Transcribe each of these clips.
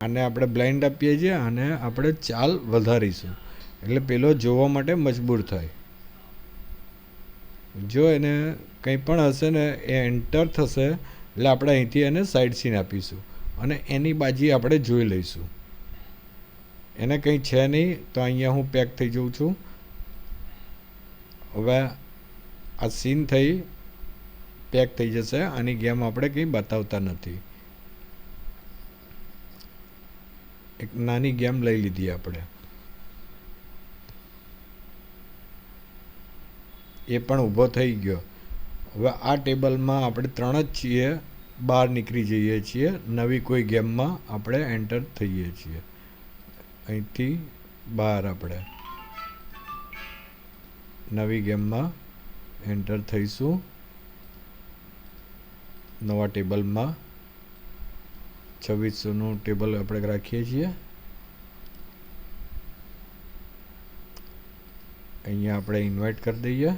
આને આપણે બ્લાઇન્ડ આપીએ છીએ અને આપણે ચાલ વધારીશું એટલે પેલો જોવા માટે મજબૂર થાય. જો એને કંઈ પણ હશે ને એ એન્ટર થશે એટલે આપણે અહીંથી એને સાઈડ સીન આપીશું અને એની બાજી આપણે જોઈ લઈશું. એને કંઈ છે નહીં તો અહીંયા હું પેક થઈ જાઉં છું. હવે આ સીન થઈ પેક થઈ જશે. આની ગેમ આપણે કંઈ બતાવતા નથી. એક નાની ગેમ લઈ લીધી આપણે. એ પણ ઊભો થઈ ગયો. હવે આ ટેબલમાં આપણે 3 જ છીએ, બહાર નીકળી જઈએ છીએ. નવી કોઈ ગેમમાં આપણે એન્ટર થઈએ છીએ. અહીંથી બહાર આપણે નવી ગેમમાં એન્ટર થઈશું. નવા ટેબલમાં 2600નું ટેબલ આપણે રાખીએ છીએ. અહીંયા આપણે ઇન્વાઇટ કરી દઈએ.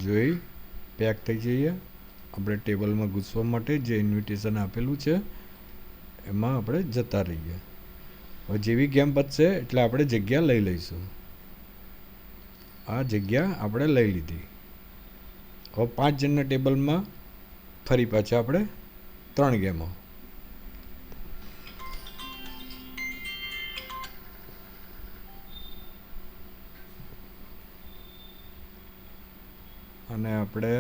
જોઈ પેક થઈ જઈએ. આપણે ટેબલમાં ઘૂસવા માટે જે ઇન્વિટેશન આપેલું છે એમાં આપણે જતા રહીએ. હવે જેવી ગેમ પતશે એટલે આપણે જગ્યા લઈ લઈશું. આ જગ્યા આપણે લઈ લીધી. હવે 5 જણના ટેબલમાં ફરી પાછા આપણે 3 ગેમો. અને આપણે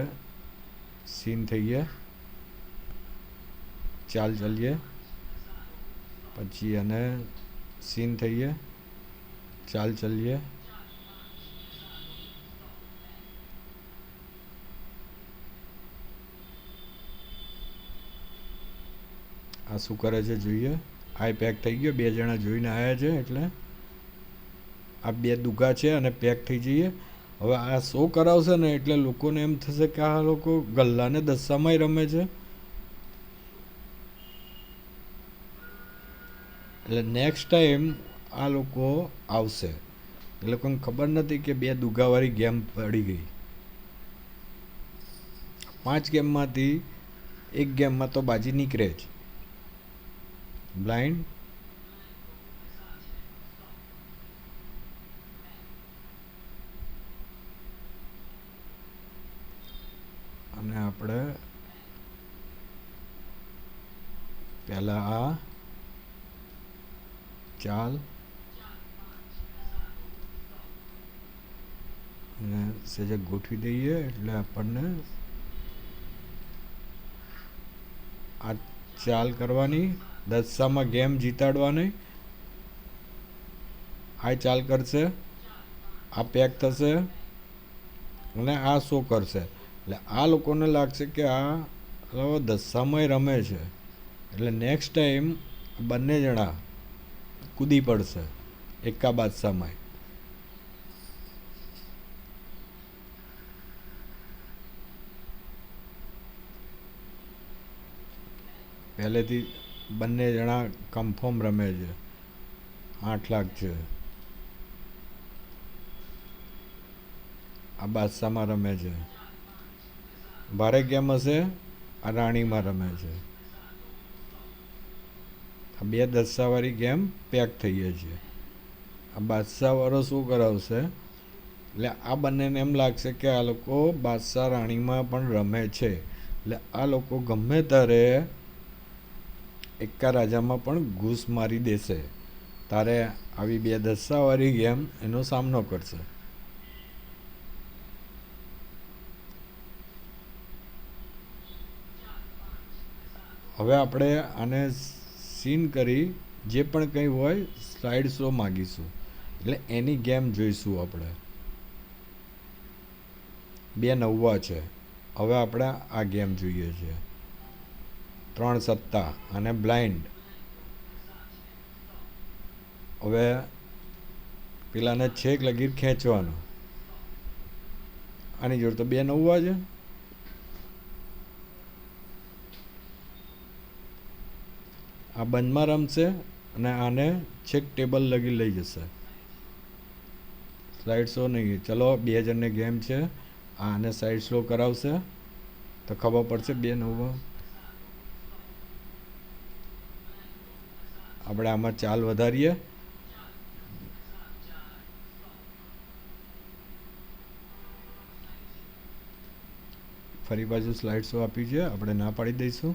સીન થઈએ, ચાલ ચાલીએ, પછી અને સીન થઈએ, ચાલ ચાલીએ. આ શું કરે છે જોઈએ. આ પેક થઈ ગયો. 2 જણા જોઈને આવ્યા છે એટલે આ 2 દુગા છે અને પેક થઈ જઈએ. હવે આ શો કરાવશે ને એટલે લોકોને એમ થશે કે આ લોકો ગલ્લાને દસ્સામાંય રમે છે. એટલે નેક્સ્ટ ટાઈમ આ લોકો આવશે. એ લોકોને ખબર નથી કે 2 દુગાવાળી ગેમ પડી ગઈ. 5 ગેમમાંથી 1 ગેમમાં તો બાજી નીકળે જ. બ્લાઇન્ડ અને આપણે પહેલા આ ચાલ અને સહેજ ગોઠવી દઈએ એટલે આપણને આ ચાલ કરવાની. દસ્સામાં ગેમ જીતાડવાની. આ ચાલ કરશે, આ પેક થશે અને આ શો કરશે. એટલે આ લોકોને લાગશે કે આ દસ્સામાંય રમે છે. એટલે નેક્સ્ટ ટાઈમ બંને જણા કૂદી પડશે એકા બાદશાહમાં. પહેલેથી બંને જણા કન્ફર્મ રમે છે. 8 લાખ છે. આ બાદશાહમાં રમે છે. ભારે ગેમ હશે. આ રાણીમાં રમે છે. આ 2 દસ્સાવાળી ગેમ પેક થઈ છે. આ બાદશાહવાળો શું કરાવશે એટલે આ બંનેને એમ લાગશે કે આ લોકો બાદશાહ રાણીમાં પણ રમે છે. એટલે આ લોકો ગમે ત્યારે એકા રાજામાં પણ ઘૂસ મારી દેશે. તારે આવી 2 દસ્સાવાળી ગેમ એનો સામનો કરશે. હવે આપણે આને સીન કરી જે પણ કંઈ હોય સ્લાઇડ શો માગીશું. એટલે એની ગેમ જોઈશું આપણે. 2 નવા છે. હવે આપણે આ ગેમ જોઈએ છે. 3 સત્તા અને બ્લાઇન્ડ. હવે પેલાને છેક લગીર ખેંચવાનો. આની જોડે તો 2 નવા છે. આ બંધમાં રમશે અને આને છેક ટેબલ લગી લઈ જશે. સ્લાઇડ શો નહીં. ચલો 2 જણને ગેમ છે. આને સાઈડ સ્લો કરાવશે તો ખબર પડશે 2 નવા. આપણે આમાં ચાલ વધારીએ. ફરી બાજુ સ્લાઇડ શો આપી છે, આપણે ના પાડી દઈશું.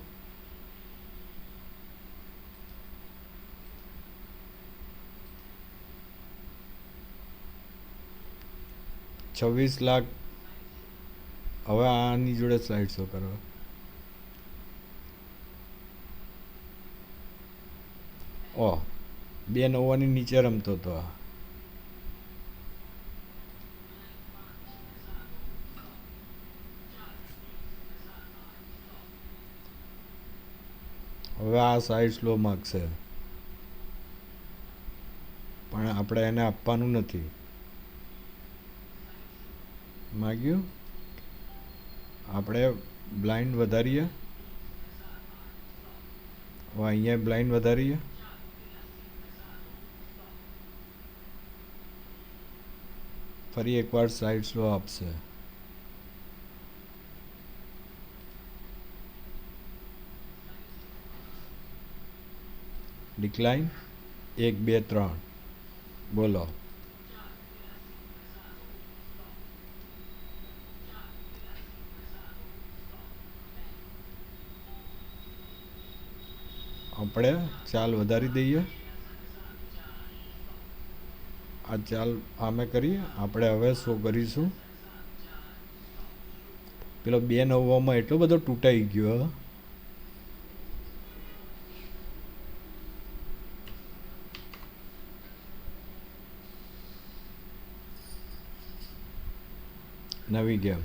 ₹26,00,000. હવે આની જોડે સ્લાઇડ શો કરવા. ઓ 2,99 નીચે રમતો હતો આ. હવે આ સાઈડ સ્લો માગશે, પણ આપણે એને આપવાનું નથી. માગ્યું. આપણે બ્લાઇન્ડ વધારીએ. હવે અહીંયા બ્લાઇન્ડ વધારીએ. ફરી એકવાર સાઈડ સ્લો આપશે. ડિક્લાઇન 1 2 3 બોલો. આપણે ચાલ વધારી દઈએ. આ ચાલ આમે કરીએ. આપણે હવે શું કરીશું, પેલો 2,99 એટલો બધો તૂટાઈ ગયો. નવી ગેમ.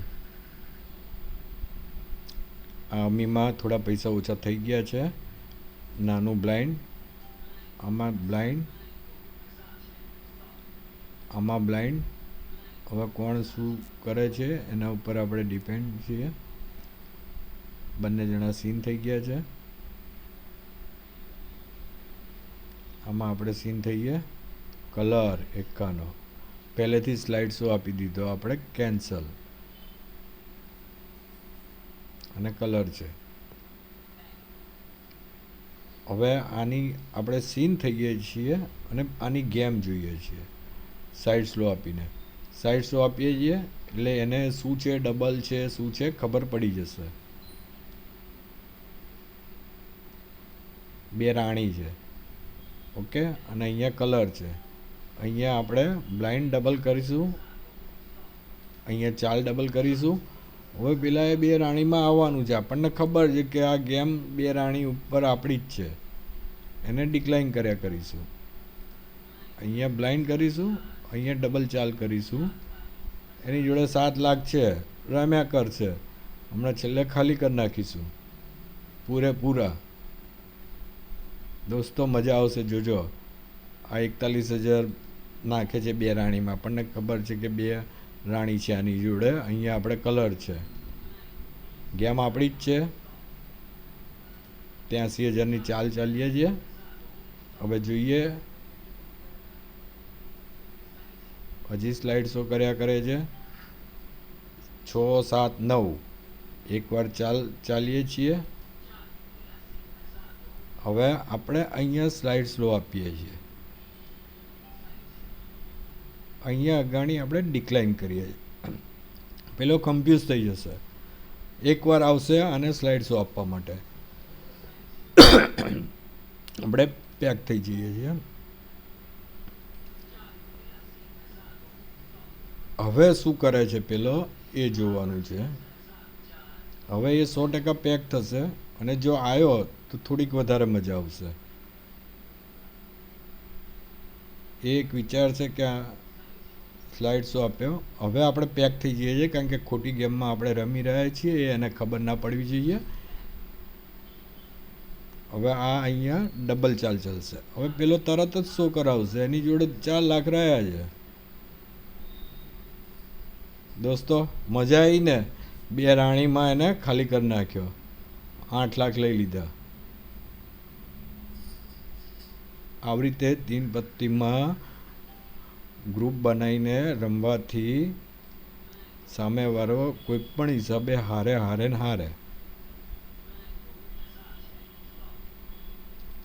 આ અમીમાં થોડા પૈસા ઓછા થઈ ગયા છે. નાનું બ્લાઇન્ડ, આમાં બ્લાઇન્ડ, આમાં બ્લાઇન્ડ. હવે કોણ શું કરે છે એના ઉપર આપણે ડિપેન્ડ છીએ. બંને જણા સીન થઈ ગયા છે. આમાં આપણે સીન થઈએ. કલર એકાનો પહેલેથી સ્લાઇડ શો આપી દીધો આપણે, કેન્સલ. અને કલર છે. હવે આની આપણે સીન થઈએ છીએ અને આની ગેમ જોઈએ છીએ. સાઈડ સ્લો આપીને સાઈડ સ્લો આપીએ છીએ એટલે એને શું છે, ડબલ છે, શું છે ખબર પડી જશે. 2 રાણી છે. ઓકે. અને અહીંયા કલર છે. અહીંયા આપણે બ્લાઇન્ડ ડબલ કરીશું. અહીંયા ચાલ ડબલ કરીશું. હવે પેલા એ 2 રાણીમાં આવવાનું છે. આપણને ખબર છે કે આ ગેમ 2 રાણી ઉપર આપણી જ છે. એને ડિક્લાઇન કર્યા કરીશું. અહીંયા બ્લાઇન્ડ કરીશું. અહીંયા ડબલ ચાલ કરીશું. એની જોડે 7,00,000 છે, રમ્યા કરશે. હમણાં છેલ્લે ખાલી કરી નાખીશું પૂરેપૂરા. દોસ્તો મજા આવશે, જોજો. આ 41,000 નાખે છે 2 રાણીમાં. આપણને ખબર છે કે 2 રાણી છે આની જોડે. અહીંયા આપણે કલર છે. ગેમ આપણી જ છે. 83,000ની ચાલ ચાલીએ છીએ. હવે જોઈએ. હજી સ્લાઇડ શો કર્યા કરે છે. 6 7 9 એકવાર ચાલીએ છીએ. હવે આપણે અહીંયા સ્લાઇડ સ્લો આપીએ છીએ. અહીંયા અગાડી આપણે ડિક્લાઇન કરીએ છીએ. પેલો કન્ફ્યુઝ થઈ જશે. એકવાર આવશે આને સ્લાઇડ શો આપવા માટે. આપણે પેક થઈ જઈએ છીએ. હવે શું કરે છે પેલો એ જોવાનું છે. હવે એ 100% પેક થશે અને જો આવ્યો તો થોડીક વધારે મજા આવશે. એક વિચાર છે કે આ સ્લાઇડ શો આપ્યો. હવે આપણે પેક થઈ જઈએ છીએ કારણ કે ખોટી ગેમમાં આપણે રમી રહ્યા છીએ એને ખબર ના પડવી જોઈએ. હવે આ અહીંયા ડબલ ચાલ ચાલશે. હવે પેલો તરત જ શો કરાવશે. એની જોડે 4,00,000 રહ્યા છે. દોસ્તો મજા આવી ને. 2 રાણીમાં એને ખાલી કરી નાખ્યો. 8,00,000 લઈ લીધા. આવી રીતે 3 પત્તીમાં ગ્રુપ બનાવીને રમવાથી સામેવાળો કોઈ પણ હિસાબે હારે ને હારે.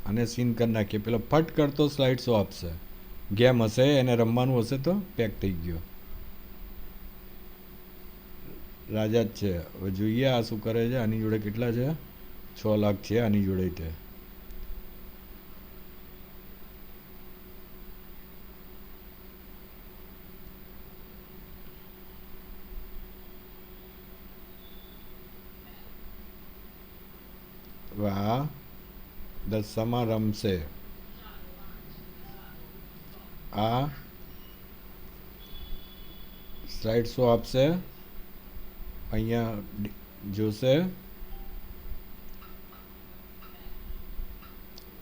અને સીન કરી નાખીએ. પેલો ફટ કરતો સ્લાઇડ શો આપશે. ગેમ હશે, એને રમવાનું હશે તો પેક થઈ ગયો. રાજા જ છે. હવે જોઈએ આ શું કરે છે. આની જોડે કેટલા છે? 6 લાખ છે આની જોડે. તે આ દશામાં રમશે. આ સ્લાઇડ શો આપશે, અહીંયા જોશે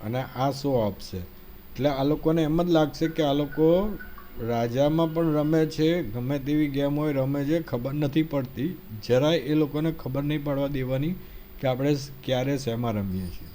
અને આ શો આપશે. એટલે આ લોકોને એમ જ લાગશે કે આ લોકો રાજામાં પણ રમે છે, ગમે તેવી ગેમ હોય રમે છે, ખબર નથી પડતી. જરાય એ લોકોને ખબર નહીં પડવા દેવાની કે આપણે ક્યારે શેમાં રમીએ છીએ.